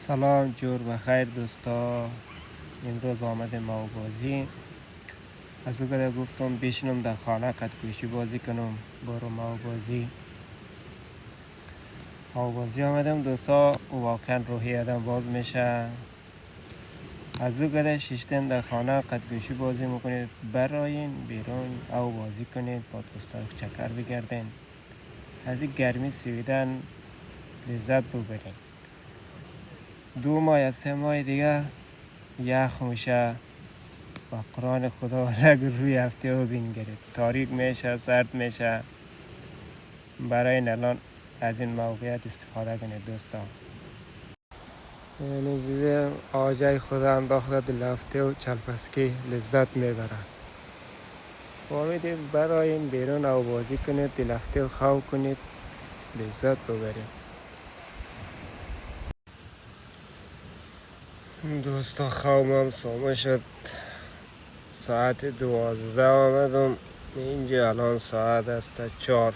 سلام جور بخیر دوستا. امروز آمدیم ماو بازی. از او کده گفتم بشینم در خانه قد گوشی بازی کنم. برو ماو بازی آمدم دوستا. واقعا روحی آدم باز میشه. از او کده ششتین در خانه قد گوشی بازی میکنید، براین بیرون او بازی کنید، با دوستا چکر بگردین، از این گرمی سویدن لذت ببرین. 2 ماه یا 3 ماه دیگه یخ میشه و قرآن خدا رگ روی هفته او بینگرید، تاریک میشه، سرد میشه. برای این الان از این موقعیت استفاده کنید دوستان. یعنی دیده آجای خدا انداخته دل هفته و چلپسکی لذت میبره. فهمیدید؟ برای این بیرون او بازی کنید، دل هفته و خواه کنید، لذت ببرید دوستا. خوابم سامه شد، ساعت 12 آمدم اینجا، الان ساعت است 4.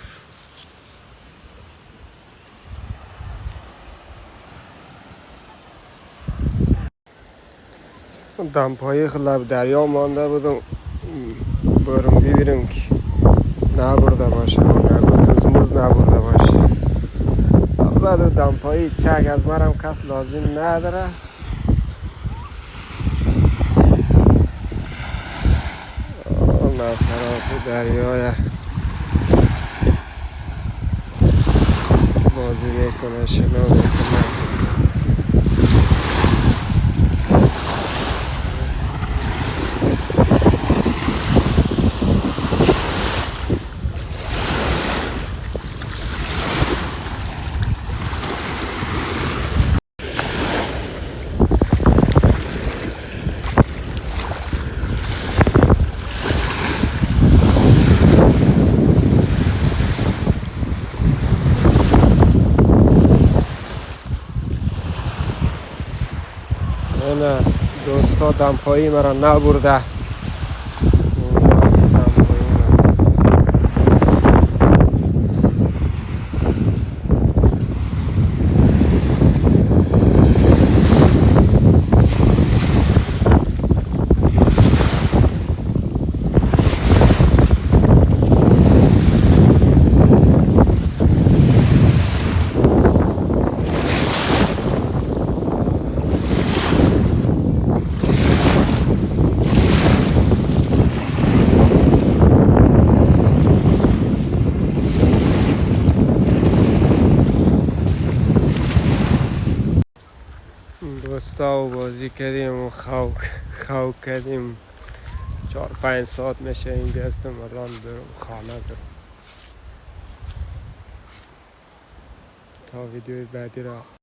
دمپایی لب دریا مانده بودم، برم ببینم که نبرده باشه و نگو دزموز نبرده باشه. بعد دمپایی چک از مرم کس لازم نداره. طرف دریای بازی میکنه، شنا میکنه. نه دوستا دمپایی مرا نبرده. دوستا و بازی کردیم و خواه کردیم. 4-5 ساعت میشه اینجا هستم، الان برم خانه برم. تا ویدیوی بعدی را